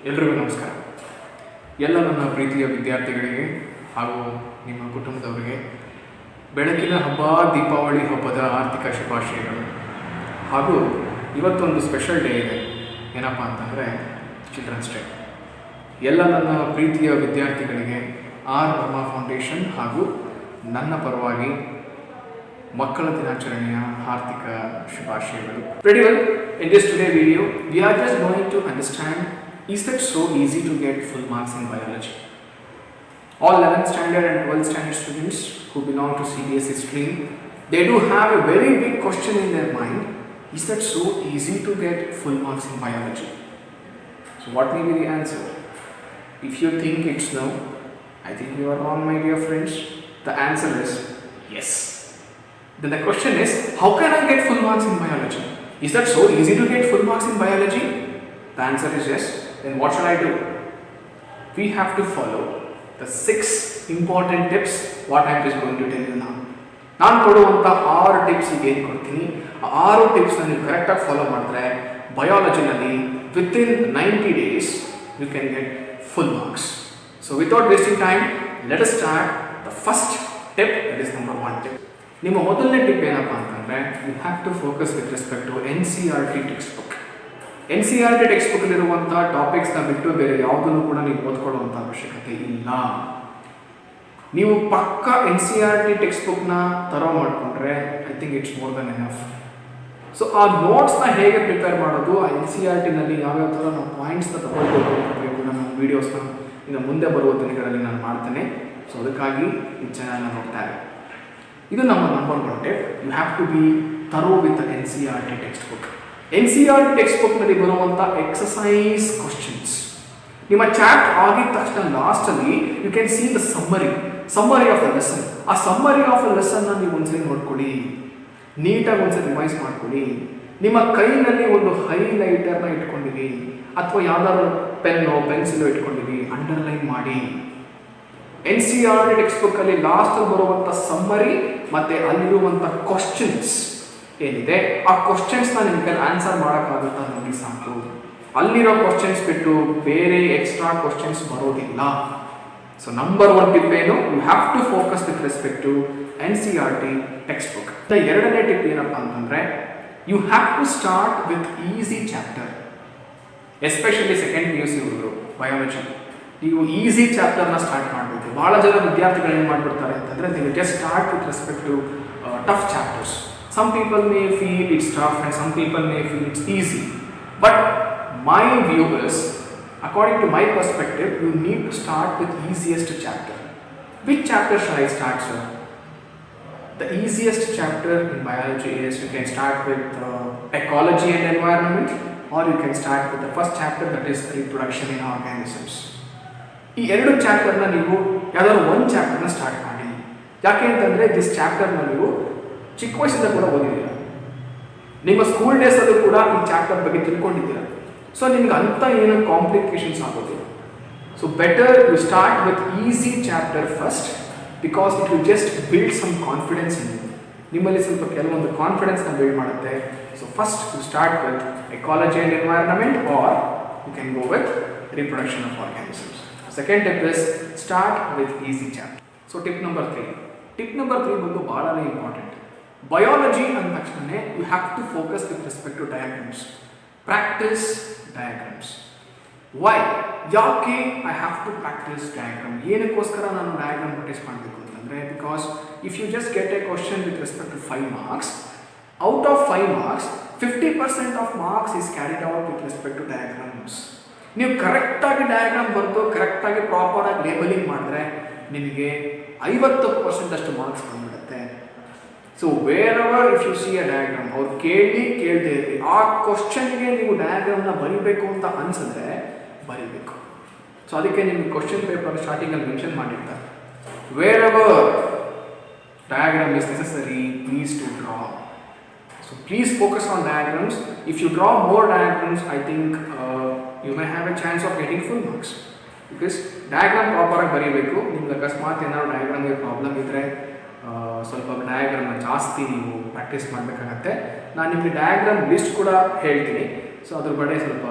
ಎಲ್ಲರಿಗೂ ನಮಸ್ಕಾರ. ಎಲ್ಲ ನನ್ನ ಪ್ರೀತಿಯ ವಿದ್ಯಾರ್ಥಿಗಳಿಗೆ ಹಾಗೂ ನಿಮ್ಮ ಕುಟುಂಬದವರಿಗೆ ಬೆಳಕಿನ ಹಬ್ಬ ದೀಪಾವಳಿ ಹಬ್ಬದ ಆರ್ಥಿಕ ಶುಭಾಶಯಗಳು. ಹಾಗೂ ಇವತ್ತೊಂದು ಸ್ಪೆಷಲ್ ಡೇ ಇದೆ. ಏನಪ್ಪ ಅಂತಂದರೆ ಚಿಲ್ಡ್ರನ್ಸ್ ಡೇ. ಎಲ್ಲ ನನ್ನ ಪ್ರೀತಿಯ ವಿದ್ಯಾರ್ಥಿಗಳಿಗೆ ಆರ್ ವರ್ಮಾ ಫೌಂಡೇಶನ್ ಹಾಗೂ ನನ್ನ ಪರವಾಗಿ ಮಕ್ಕಳ ದಿನಾಚರಣೆಯ ಆರ್ಥಿಕ ಶುಭಾಶಯಗಳು. Pretty well, in this today video, we are just going to understand, is it so easy to get full marks in biology? All 11th standard and 12th standard students who belong to CBSE stream, they do have a very big question in their mind. Is that so easy to get full marks in biology? So what may be the answer? If you think it's no, I think you are wrong, my dear friends. The answer is yes. Then the question is, how can I get full marks in biology? Is that so easy to get full marks in biology? The answer is yes. Then what should I do? We have to follow the 6 important tips what I am just going to tell you now. ನಾನು ಕೊಡುವಂಥ 6 tips ಈಗ ಏನು ಕೊಡ್ತೀನಿ, ಆ 6 ಟಿಪ್ಸ್ನ ನೀವು ಕರೆಕ್ಟಾಗಿ follow ಮಾಡಿದ್ರೆ ಬಯಾಲಜಿನಲ್ಲಿ within 90 days you can get full marks. So without wasting time, let us start the first tip, that is number 1 tip. ನಿಮ್ಮ ಮೊದಲನೇ ಟಿಪ್ ಏನಪ್ಪ ಅಂತಂದರೆ, you have to focus with respect to NCERT text book. NCERT text ಬುಕ್ಕಲ್ಲಿರುವಂಥ ಟಾಪಿಕ್ಸ್ನ ಬಿಟ್ಟು ಬೇರೆ ಯಾವುದನ್ನು ಕೂಡ ನೀವು ಓದ್ಕೊಳ್ಳುವಂಥ ಅವಶ್ಯಕತೆ ಇಲ್ಲ. ನೀವು ಪಕ್ಕ NCERT ಟೆಕ್ಸ್ಟ್ ಬುಕ್ನ ತರೋ ಮಾಡಿಕೊಂಡ್ರೆ I think it's more than enough. So ಆ ನೋಟ್ಸ್ನ ಹೇಗೆ ಪ್ರಿಪೇರ್ ಮಾಡೋದು, ಆ NCERTನಲ್ಲಿ ಯಾವ್ಯಾವ ಥರ ನಾವು ಪಾಯಿಂಟ್ಸ್ನ ತಗೊಳ್ಬೇಕು, ನಮ್ಮ ವೀಡಿಯೋಸ್ನ ಇನ್ನು ಮುಂದೆ ಬರುವ ದಿನಗಳಲ್ಲಿ ನಾನು ಮಾಡ್ತೇನೆ. ಸೊ ಅದಕ್ಕಾಗಿ ಈ ಚಾನಲ್ನ ನೋಡ್ತಾರೆ. ಇದು ನಮ್ಮ number 1 tip. You have to be thorough with NCERT text book. NCERT text ಬುಕ್ನಲ್ಲಿ ಬರುವಂಥ ಎಕ್ಸಸೈಸ್ ಕ್ವಶನ್ಸ್ ನಿಮ್ಮ ಚಾಪ್ಟರ್ ಆಗಿದ ತಕ್ಷಣ ಲಾಸ್ಟಲ್ಲಿ you can see the summary of the lesson. ಆ ಸಮ್ಮರಿ ಆಫ್ ದ ಲೆಸನ್ನ ನೀವು ಒಂದ್ಸರಿ ನೋಡ್ಕೊಳ್ಳಿ, ನೀಟಾಗಿ ಒಂದ್ಸರಿ ರಿವೈಸ್ ಮಾಡ್ಕೊಳ್ಳಿ. ನಿಮ್ಮ ಕೈನಲ್ಲಿ ಒಂದು ಹೈಲೈಟರ್ನ ಇಟ್ಕೊಂಡಿರಿ ಅಥವಾ ಯಾವ್ದಾದ್ರು ಪೆನ್ನು ಪೆನ್ಸಿಲು ಇಟ್ಕೊಂಡಿರಿ, ಅಂಡರ್ಲೈನ್ ಮಾಡಿ. NCERT ಟೆಕ್ಸ್ಟ್ ಬುಕ್ಕಲ್ಲಿ ಲಾಸ್ಟಲ್ಲಿ ಬರುವಂಥ ಸಮ್ಮರಿ ಮತ್ತು ಅಲ್ಲಿರುವಂಥ ಕ್ವಶನ್ಸ್ ಏನಿದೆ, ಆ ಕ್ವಶನ್ಸ್ನ ನಿಮಗೆ ಆನ್ಸರ್ ಮಾಡೋಕ್ಕಾಗುತ್ತಾ ನೋಡಿ ಸಾಕು. ಅಲ್ಲಿರೋ ಕ್ವಶನ್ಸ್ ಬಿಟ್ಟು ಬೇರೆ ಎಕ್ಸ್ಟ್ರಾ ಕ್ವಶನ್ಸ್ ಬರೋದಿಲ್ಲ. ಸೊ ನಂಬರ್ 1 ಟಿಪ್ ಏನು, you have to focus with respect to NCERT text book. ಎರಡನೇ ಟಿಪ್ ಏನಪ್ಪ ಅಂತಂದರೆ, you have to start with easy chapter. Especially second PUC ಹುಡುಗರು ಬಯಾಲಜಿ, ನೀವು ಈಸಿ ಚಾಪ್ಟರ್ನ ಸ್ಟಾರ್ಟ್ ಮಾಡಬೇಕು. ಭಾಳ ಜನ ವಿದ್ಯಾರ್ಥಿಗಳು ಏನು ಮಾಡಿಬಿಡ್ತಾರೆ ಅಂತಂದರೆ, they will just start with respect to tough chapters. Some people may feel it's tough and some people may feel it's easy. But my view is, according to my perspective, you need to start with easiest chapter. Which chapter shall I start, sir? The easiest chapter in biology is, you can start with ecology and environment, or you can start with the first chapter, that is reproduction in organisms. ಈ 2 ಚಾಪ್ಟರ್ನ ನೀವು ಯಾವ್ದಾದ್ರು 1 ಚಾಪ್ಟರ್ನ start ಮಾಡಿ. ಯಾಕೆ ಅಂತಂದರೆ this ಚಾಪ್ಟರ್ನ ನೀವು ಚಿಕ್ಕ ವಯಸ್ಸಿಂದ ಕೂಡ ಓದಿದ್ದೀರ, ನಿಮ್ಮ ಸ್ಕೂಲ್ ಡೇಸಲ್ಲೂ ಕೂಡ ಈ ಚಾಪ್ಟರ್ ಬಗ್ಗೆ ತಿಳ್ಕೊಂಡಿದ್ದೀರ. ಸೊ ನಿಮ್ಗೆ ಅಂಥ ಏನು ಕಾಂಪ್ಲಿಕೇಶನ್ಸ್ ಆಗೋದಿಲ್ಲ. So better you start with easy chapter first, because it will just build some confidence in you. ನಿಮ್ಮಲ್ಲಿ ಸ್ವಲ್ಪ ಕೆಲವೊಂದು ಕಾನ್ಫಿಡೆನ್ಸ್ನ ಬಿಲ್ಡ್ ಮಾಡುತ್ತೆ. So first you start with ecology and environment, or you can go with reproduction of organisms. Second tip is, start with easy chapter. So tip number 3. Tip number 3 ಬಂದು ಭಾಳನೇ important. Biology ಅಂದ ತಕ್ಷಣ you have to focus with respect to diagrams. Practice diagrams. Why, ಯಾಕೆ I have to practice diagram? ಏನಕ್ಕೋಸ್ಕರ ನಾನು diagram practice ಮಾಡಬೇಕು ಅಂತಂದರೆ, because if you just get a question with respect to 5 marks, out of 5 marks 50% of marks is carried out with respect to diagrams. ನೀವು ಕರೆಕ್ಟಾಗಿ diagram ಬರೆದು ಕರೆಕ್ಟಾಗಿ ಪ್ರಾಪರಾಗಿ labelling ಮಾಡಿದ್ರೆ ನಿಮಗೆ 50% ಅಷ್ಟು ಮಾರ್ಕ್ಸ್ ಬಂದ್ಬಿಡುತ್ತೆ. So wherever if you see a diagram, ಅವ್ರು ಕೇಳದೇ ಇರಲಿ, ಆ ಕ್ವಶನ್ಗೆ ನೀವು ಡಯಾಗ್ರಾಮ್ನ ಬರೀಬೇಕು ಅಂತ ಅನಿಸಿದ್ರೆ ಬರೀಬೇಕು. ಸೊ ಅದಕ್ಕೆ ನಿಮಗೆ ಕ್ವಶನ್ ಪೇಪರ್ ಸ್ಟಾರ್ಟಿಂಗಲ್ಲಿ ಮೆನ್ಷನ್ ಮಾಡಿರ್ತಾರೆ, wherever diagram is necessary, please to draw. So please focus on diagrams. If you draw more diagrams, I think you may have a chance of getting full marks. Because diagram proper ಆಗಿ ಬರೀಬೇಕು. ನಿಮ್ಗೆ ಅಕಸ್ಮಾತ್ ಏನಾದ್ರು ಡಯಾಗ್ರಾಮ್ಗೆ problem ಇದ್ದರೆ ಸ್ವಲ್ಪ ಡಯಾಗ್ರಾಮ್ನ ಜಾಸ್ತಿ ನೀವು practice ಮಾಡಬೇಕಾಗತ್ತೆ. ನಾನು ನಿಮಗೆ ಡಯಾಗ್ರಾಮ್ ಲಿಸ್ಟ್ ಕೂಡ ಹೇಳ್ತೀನಿ. ಸೊ ಅದ್ರ ಬಗ್ಗೆ ಸ್ವಲ್ಪ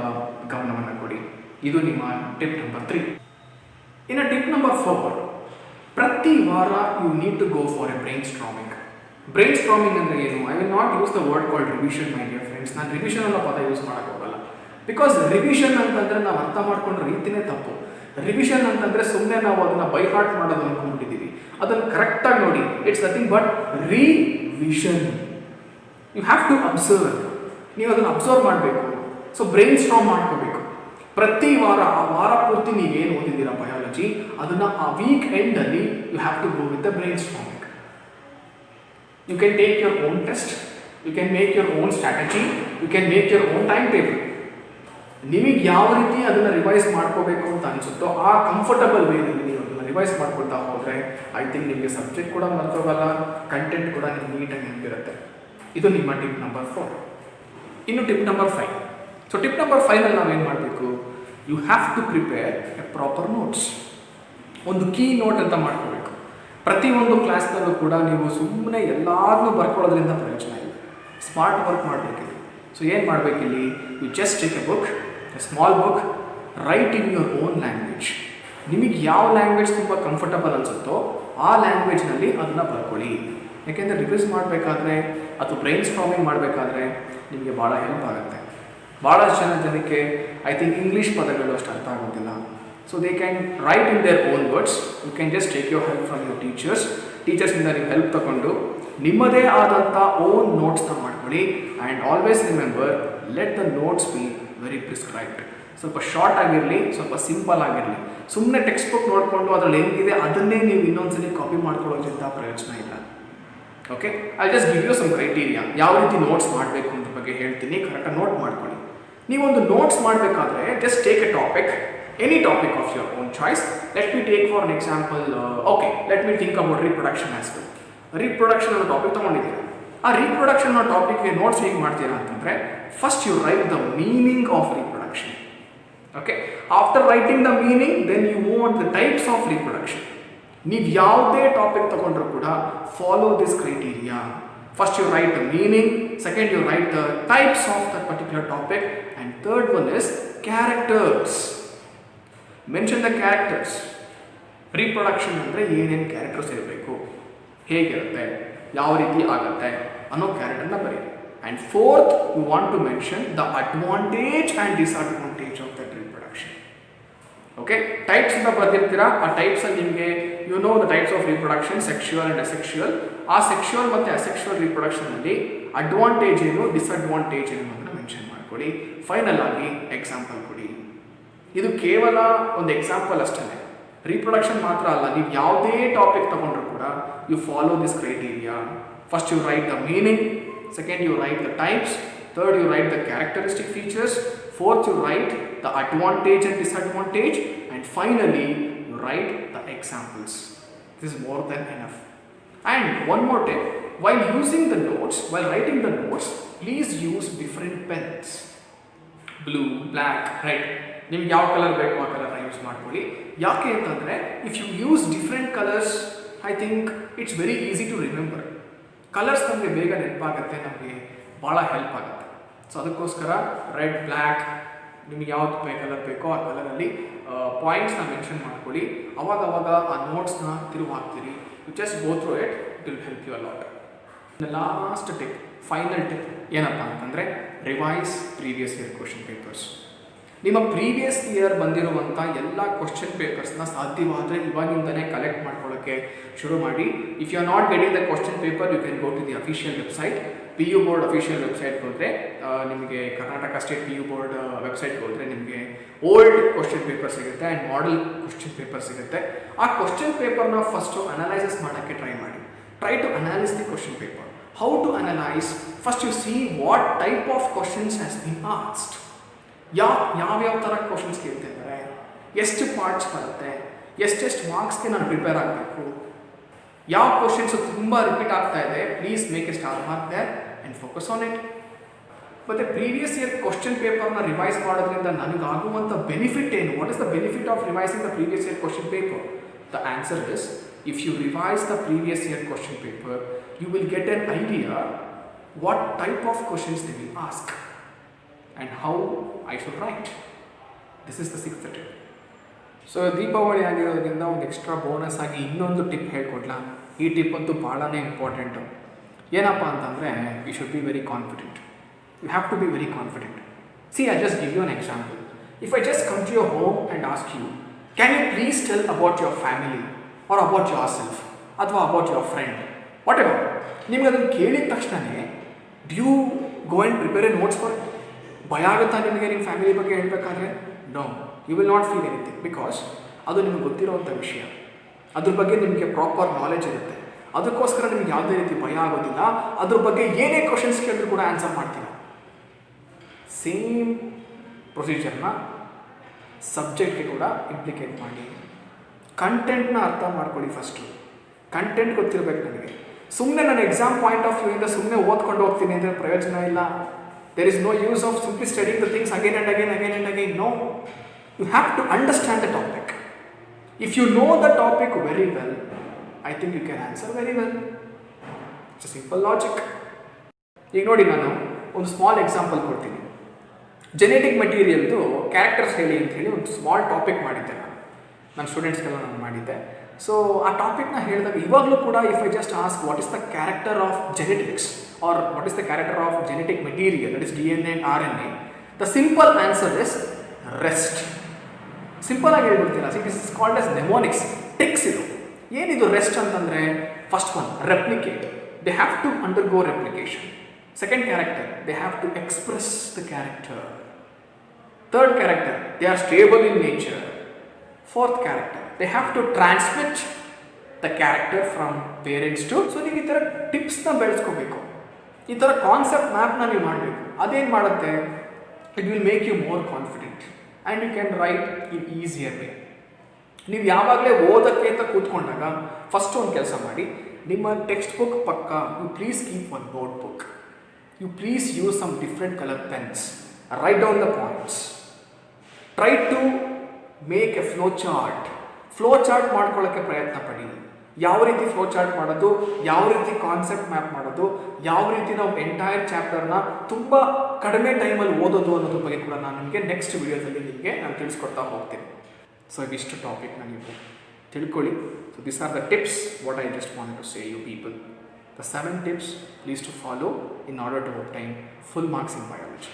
ಗಮನವನ್ನು ಕೊಡಿ. ಇದು ನಿಮ್ಮ ಟಿಪ್ ನಂಬರ್ 3. ಇನ್ನು ಟಿಪ್ ನಂಬರ್ 4, ಪ್ರತಿ ವಾರ you need to go for a brain storming. Brain storming ಅಂದರೆ ಏನು? I will not use the word called revision, my dear friends. ನಾನು ರಿವಿಷನ್ ಅನ್ನೋ ಪದ ಯೂಸ್ ಮಾಡೋಕ್ಕೆ ಹೋಗಲ್ಲ. ಬಿಕಾಸ್ ರಿವಿಷನ್ ಅಂತಂದರೆ ನಾವು ಅರ್ಥ ಮಾಡ್ಕೊಂಡ್ರೆ ರೀತಿನೇ ತಪ್ಪು. ರಿವಿಷನ್ ಅಂತಂದರೆ ಸುಮ್ಮನೆ ನಾವು ಅದನ್ನು ಬೈ ಹಾರ್ಟ್ ಮಾಡೋದು ಅಂದ್ಕೊಂಡಿದ್ದೀವಿ. ಅದನ್ನು ಕರೆಕ್ಟಾಗಿ ನೋಡಿ, it's nothing but revision. You have to observe. ನೀವು ಅದನ್ನು ಅಬ್ಸರ್ವ್ ಮಾಡಬೇಕು. ಸೊ ಬ್ರೈನ್ ಸ್ಟ್ರಾಮ್ ಮಾಡ್ಕೋಬೇಕು. ಪ್ರತಿ ವಾರ, ಆ ವಾರ ಪೂರ್ತಿ ನೀವೇನು ಓದಿದ್ದೀರಾ ಬಯಾಲಜಿ, ಅದನ್ನು ಆ ವೀಕ್ ಎಂಡಲ್ಲಿ you have to go with the brain storming. You can take your own test, you can make your own strategy, you can make your own time table. ನಿಮಗೆ ಯಾವ ರೀತಿ ಅದನ್ನು ರಿವೈಸ್ ಮಾಡ್ಕೋಬೇಕು ಅಂತ ಅನಿಸುತ್ತೋ ಆ ಕಂಫರ್ಟಬಲ್ ವೇನಲ್ಲಿ ನೀವು ಅದನ್ನು ರಿವೈಸ್ ಮಾಡ್ಕೊಳ್ತಾ ಹೋದರೆ ಐ ಥಿಂಕ್ ನಿಮಗೆ ಸಬ್ಜೆಕ್ಟ್ ಕೂಡ ಮರ್ತೋಗಲ್ಲ, ಕಂಟೆಂಟ್ ಕೂಡ ನಿಮ್ಗೆ ನೀಟಾಗಿ ನೆನಪಿರುತ್ತೆ. ಇದು ನಿಮ್ಮ ಟಿಪ್ ನಂಬರ್ 4. ಇನ್ನು tip number 5. So tip number 5ನಲ್ಲಿ ನಾವೇನು ಮಾಡಬೇಕು? You have to prepare a proper notes. ಒಂದು ಕೀ ನೋಟ್ ಅಂತ ಮಾಡ್ಕೋಬೇಕು. ಪ್ರತಿಯೊಂದು ಕ್ಲಾಸ್ನಲ್ಲೂ ಕೂಡ ನೀವು ಸುಮ್ಮನೆ ಎಲ್ಲಾದನ್ನೂ ಬರ್ಕೊಳ್ಳೋದ್ರಿಂದ ಪ್ರಯೋಜನ ಇಲ್ಲ. ಸ್ಮಾರ್ಟ್ ವರ್ಕ್ ಮಾಡಬೇಕಿಲ್ಲಿ. ಸೊ ಏನು ಮಾಡಬೇಕಿಲ್ಲಿ? You just take a book, a small book, write in your own language. ನಿಮಗೆ ಯಾವ ಲ್ಯಾಂಗ್ವೇಜ್ ತುಂಬ ಕಂಫರ್ಟಬಲ್ ಅನಿಸುತ್ತೋ ಆ ಲ್ಯಾಂಗ್ವೇಜ್ನಲ್ಲಿ ಅದನ್ನು ಬರ್ಕೊಳ್ಳಿ. ಯಾಕೆಂದರೆ ರಿವೈಸ್ ಮಾಡಬೇಕಾದ್ರೆ ಅಥವಾ ಬ್ರೈನ್ ಸ್ಟ್ರಾಮಿಂಗ್ ಮಾಡಬೇಕಾದ್ರೆ ನಿಮಗೆ ಭಾಳ ಹೆಲ್ಪ್ ಆಗುತ್ತೆ. ಭಾಳಷ್ಟು ಜನಕ್ಕೆ ಐ ಥಿಂಕ್ ಇಂಗ್ಲೀಷ್ ಪದಗಳು ಅಷ್ಟು ಅರ್ಥ ಆಗೋದಿಲ್ಲ. So they can write in their own words. You can just take your help from your ಟೀಚರ್ಸಿಂದ ನೀವು ಹೆಲ್ಪ್ ತಗೊಂಡು ನಿಮ್ಮದೇ ಆದಂಥ ಓನ್ ನೋಟ್ಸ್ನ ಮಾಡ್ಕೊಳ್ಳಿ. And always remember, let the notes be very prescribed. ಸ್ವಲ್ಪ ಶಾರ್ಟ್ ಆಗಿರಲಿ, ಸ್ವಲ್ಪ ಸಿಂಪಲ್ ಆಗಿರಲಿ. ಸುಮ್ಮನೆ ಟೆಕ್ಸ್ಟ್ ಬುಕ್ ನೋಡಿಕೊಂಡು ಅದರಲ್ಲಿ ಹೆಂಗಿದೆ ಅದನ್ನೇ ನೀವು ಇನ್ನೊಂದ್ಸಲಿ ಕಾಪಿ ಮಾಡ್ಕೊಳ್ಳೋದ್ರಿಂದ ಪ್ರಯೋಜನ ಇಲ್ಲ. Okay, I just give you some criteria. ಯಾವ ರೀತಿ ನೋಟ್ಸ್ ಮಾಡಬೇಕು ಅಂತ ಬಗ್ಗೆ ಹೇಳ್ತೀನಿ, ಕರೆಕ್ಟಾಗಿ ನೋಟ್ ಮಾಡ್ಕೊಳ್ಳಿ. ನೀವೊಂದು ನೋಟ್ಸ್ ಮಾಡಬೇಕಾದ್ರೆ just take a topic, any topic of your own choice. Let me take for an example, okay, let me think about reproduction as well. Reproduction ಅನ್ನೋ ಟಾಪಿಕ್ ತೊಗೊಂಡಿದ್ದೀರಾ. ಆ ರೀಪ್ರೊಡಕ್ಷನ್ ಅನ್ನೋ ಟಾಪಿಕ್ಗೆ ನೋಟ್ಸ್ ಹೇಗೆ ಮಾಡ್ತೀರಾ ಅಂತಂದರೆ, first you write the meaning of reproduction. Okay, after writing the meaning then you move on the types of reproduction. ನೀವು ಯಾವುದೇ ಟಾಪಿಕ್ ತಗೊಂಡ್ರೂ ಕೂಡ follow this criteria. First you write the meaning, second you write the types of the particular topic, and third one is characters. Mention the characters. Reproduction ಅಂದರೆ ಏನೇನು characters ಇರಬೇಕು, ಹೇಗಿರುತ್ತೆ, ಯಾವ ರೀತಿ ಆಗುತ್ತೆ ಅನ್ನೋ ಕ್ಯಾರೆಕ್ಟರ್ನ ಬರೀರಿ. And fourth, you want to mention the advantage and disadvantage of that reproduction. Okay, types ಅಂತ ಬರ್ದಿರ್ತೀರಾ. ಆ ಟೈಪ್ಸಲ್ಲಿ ನಿಮಗೆ you know the types of reproduction, sexual and asexual. ಆ ಸೆಕ್ಷುವಲ್ ಮತ್ತು ಅಸೆಕ್ಷುವಲ್ ರೀಪ್ರೊಡಕ್ಷನಲ್ಲಿ ಅಡ್ವಾಂಟೇಜ್ ಏನು, ಡಿಸ್ಅಡ್ವಾಂಟೇಜ್ ಏನು ಅಂತ ಮೆನ್ಷನ್ ಮಾಡ್ಕೊಳ್ಳಿ. ಫೈನಲ್ ಆಗಿ ಎಕ್ಸಾಂಪಲ್ ಕೊಡಿ. ಇದು ಕೇವಲ ಒಂದು ಎಕ್ಸಾಂಪಲ್ ಅಷ್ಟೇ. ರೀಪ್ರೊಡಕ್ಷನ್ ಮಾತ್ರ ಅಲ್ಲ, ನೀವು ಯಾವುದೇ ಟಾಪಿಕ್ ತಗೊಂಡ್ರು ಕೂಡ you follow this criteria. First you write the meaning, second you write the types, third you write the characteristic features, fourth you write the advantage and disadvantage, and finally you write the examples. This is more than enough. And one more tip, while using the notes, while writing the notes, please use different pens. Blue, black, red. ನಿಮ್ಗೆ ಯಾವ colour ಬೇಕು ಆ ಕಲರ್ನ use ಮಾಡ್ಕೊಳ್ಳಿ. ಯಾಕೆ ಅಂತಂದರೆ if you use different colours, I think it's very easy to remember. Colours ನಮಗೆ ಬೇಗ ನೆನಪಾಗುತ್ತೆ, ನಮಗೆ ಭಾಳ ಹೆಲ್ಪ್ ಆಗುತ್ತೆ. ಸೊ ಅದಕ್ಕೋಸ್ಕರ ರೆಡ್, ಬ್ಲ್ಯಾಕ್, ನಿಮಗೆ ಯಾವ್ದು ಕಲರ್ ಬೇಕೋ ಆ ಕಲರಲ್ಲಿ ಪಾಯಿಂಟ್ಸ್ನ ಮೆನ್ಷನ್ ಮಾಡ್ಕೊಳ್ಳಿ. ಅವಾಗವಾಗ ಆ ನೋಟ್ಸ್ನ ತಿರುವು ಹಾಕ್ತೀರಿ. You just go through it will help you a lot. Last tip, final tip ಏನಪ್ಪ ಅಂತಂದರೆ revise previous year question papers. ನಿಮ್ಮ ಪ್ರೀವಿಯಸ್ ಇಯರ್ ಬಂದಿರುವಂಥ ಎಲ್ಲ ಕ್ವಶನ್ ಪೇಪರ್ಸ್ನ ಸಾಧ್ಯವಾದರೆ ಇವಾಗಿಂದನೇ ಕಲೆಕ್ಟ್ ಮಾಡ್ಕೊಳ್ಳೋಕ್ಕೆ ಶುರು ಮಾಡಿ. If you are not getting the question paper, you can go to the official website. PU board official ವೆಬ್ಸೈಟ್ಗೆ ಹೋದರೆ, ನಿಮಗೆ ಕರ್ನಾಟಕ ಸ್ಟೇಟ್ PU ಬೋರ್ಡ್ ವೆಬ್ಸೈಟ್ಗೆ ಹೋದರೆ ನಿಮಗೆ ಓಲ್ಡ್ ಕ್ವಶನ್ ಪೇಪರ್ ಸಿಗುತ್ತೆ ಆ್ಯಂಡ್ ಮಾಡೆಲ್ ಕ್ವಶನ್ ಪೇಪರ್ ಸಿಗುತ್ತೆ. ಆ ಕ್ವಶನ್ ಪೇಪರ್ನ ಫಸ್ಟು ಅನಲೈಸಿಸ್ ಮಾಡೋಕ್ಕೆ ಟ್ರೈ ಮಾಡಿ. Try to analyse the question paper. How to analyse? First you see what type of questions has been asked. ಯಾವ್ಯಾವ ಥರ ಕ್ವಶನ್ಸ್ ಕೇಳ್ತಿದ್ದಾರೆ, ಎಷ್ಟು ಪಾರ್ಟ್ಸ್ ಬರುತ್ತೆ, ಎಷ್ಟೆಷ್ಟು ಮಾರ್ಕ್ಸ್ಗೆ ನಾನು ಪ್ರಿಪೇರ್ ಆಗಬೇಕು, ಯಾವ ಕ್ವಶನ್ಸು ತುಂಬ ರಿಪೀಟ್ ಆಗ್ತಾ ಇದೆ, please make a star mark there and focus on it. ಮತ್ತು ಪ್ರೀವಿಯಸ್ ಇಯರ್ ಕ್ವಶನ್ ಪೇಪರ್ನ ರಿವೈಸ್ ಮಾಡೋದ್ರಿಂದ ನನಗಾಗುವಂಥ ಬೆನಿಫಿಟ್ ಏನು? What is the benefit of revising the previous year question paper? The answer is, if you revise the previous year question paper, you will get an idea what type of questions they will ask and how I should write. This is the sixth tip. So Deepavali ಆಗಿರೋದ್ರಿಂದ ಒಂದು extra bonus ಆಗಿ ಇನ್ನೊಂದು tip ಹೇಳ್ಕೊಡ್ಲಾ. ಈ tip ಅಂತೂ ಭಾಳನೇ important. ಏನಪ್ಪ ಅಂತಂದರೆ you should be very confident. You have to be very confident. See I just give you an example. If I just come to your home and ask you, can you please tell about your family or about yourself ಅಥವಾ about your friend, whatever. ನಿಮ್ಗೆ ಅದನ್ನು ಕೇಳಿದ ತಕ್ಷಣವೇ do you go and prepare a notes for? ಭಯ ಆಗುತ್ತಾ ನಿಮಗೆ ನಿಮ್ಮ family ಬಗ್ಗೆ ಹೇಳಬೇಕಾದ್ರೆ? No, you will not feel anything, because ಅದು ನಿಮಗೆ ಗೊತ್ತಿರೋವಂಥ ವಿಷಯ. ಅದ್ರ ಬಗ್ಗೆ ನಿಮಗೆ ಪ್ರಾಪರ್ ನಾಲೆಜ್ ಇರುತ್ತೆ. ಅದಕ್ಕೋಸ್ಕರ ನಿಮ್ಗೆ ಯಾವುದೇ ರೀತಿ ಭಯ ಆಗೋದಿಲ್ಲ. ಅದ್ರ ಬಗ್ಗೆ ಏನೇ ಕ್ವಶನ್ಸ್ ಕೇಳಿದ್ರು ಕೂಡ ಆನ್ಸರ್ ಮಾಡ್ತೀರಾ. ಸೇಮ್ ಪ್ರೊಸೀಜರ್ನ ಸಬ್ಜೆಕ್ಟ್ಗೆ ಕೂಡ ಇಂಪ್ಲಿಕೇಟ್ ಮಾಡಿ. ಕಂಟೆಂಟ್ನ ಅರ್ಥ ಮಾಡ್ಕೊಳ್ಳಿ. ಫಸ್ಟು ಕಂಟೆಂಟ್ ಗೊತ್ತಿರಬೇಕು ನನಗೆ. ಸುಮ್ಮನೆ ನಾನು ಎಕ್ಸಾಮ್ ಪಾಯಿಂಟ್ ಆಫ್ ವ್ಯೂ ಇಂದ ಸುಮ್ಮನೆ ಓದ್ಕೊಂಡು ಹೋಗ್ತೀನಿ ಅಂದರೆ ಪ್ರಯೋಜನ ಇಲ್ಲ. There is no use of simply studying the things again and again again and again. No, you have to understand the topic. If you know the topic very well, I think you can answer very well. It's a simple logic. ಈಗ ನೋಡಿ, ನಾನು ಒಂದು small example ಕೊಡ್ತೀನಿ. Genetic ಮೆಟೀರಿಯಲ್ದು characters ಹೇಳಿ ಅಂತ ಹೇಳಿ ಒಂದು ಸ್ಮಾಲ್ ಟಾಪಿಕ್ ಮಾಡಿದ್ದೆ ನನ್ನ ಸ್ಟೂಡೆಂಟ್ಸ್ಗೆಲ್ಲ ನಾನು ಮಾಡಿದ್ದೆ. ಸೊ ಆ ಟಾಪಿಕ್ನ ಹೇಳಿದಾಗ ಇವಾಗಲೂ ಕೂಡ if I just ask what is the character of genetics or what is the character of genetic material, that is DNA and RNA, the simple answer is rest. Simple ಆಗಿ ಹೇಳ್ಬಿಡ್ತೀರಾ. See, this is called as mnemonics tricks. ಇದು ಏನಿದು rest ಅಂತಂದರೆ, first one replicate. They have to undergo replication. Second character, they have to express the character. Third character, they are stable in nature. Fourth character, they have to transmit the character from parents to. So ನೀವು ಈ ಥರ ಟಿಪ್ಸ್ನ ಬೆಳೆಸ್ಕೋಬೇಕು. ಈ ಥರ concept ಮ್ಯಾಪ್ನ ನೀವು ಮಾಡಬೇಕು. ಅದೇನು ಮಾಡುತ್ತೆ, it will make you more confident and you can write in easier way. ನೀವು ಯಾವಾಗಲೇ ಓದೋಕ್ಕೆ ಅಂತ ಕೂತ್ಕೊಂಡಾಗ ಫಸ್ಟ್ ಒಂದು ಕೆಲಸ ಮಾಡಿ. ನಿಮ್ಮ ಟೆಕ್ಸ್ಟ್ ಬುಕ್ ಪಕ್ಕ you please keep one notebook. You please use some different color pens. Write down the points. Try to make a flow chart. Flow chart ಮಾಡ್ಕೊಳ್ಳೋಕ್ಕೆ ಪ್ರಯತ್ನ ಪಡಿ. ಯಾವ ರೀತಿ ಫ್ಲೋ ಚಾರ್ಟ್ ಮಾಡೋದು, ಯಾವ ರೀತಿ ಕಾನ್ಸೆಪ್ಟ್ ಮ್ಯಾಪ್ ಮಾಡೋದು, ಯಾವ ರೀತಿ ನಾವು ಎಂಟೈರ್ ಚಾಪ್ಟರ್ನ ತುಂಬ ಕಡಿಮೆ ಟೈಮಲ್ಲಿ ಓದೋದು ಅನ್ನೋದ್ರ ಬಗ್ಗೆ ಕೂಡ ನಾನು ನಿಮಗೆ ನೆಕ್ಸ್ಟ್ ವಿಡಿಯೋದಲ್ಲಿ ನಿಮಗೆ ನಾನು ತಿಳಿಸ್ಕೊಡ್ತಾ ಹೋಗ್ತೀನಿ. ಸೊ ಇಷ್ಟು ಟಾಪಿಕ್ನ ನೀವು ತಿಳ್ಕೊಳ್ಳಿ. So this are the tips what I just want to say you people. The 7 tips please to follow in order to obtain full marks in biology.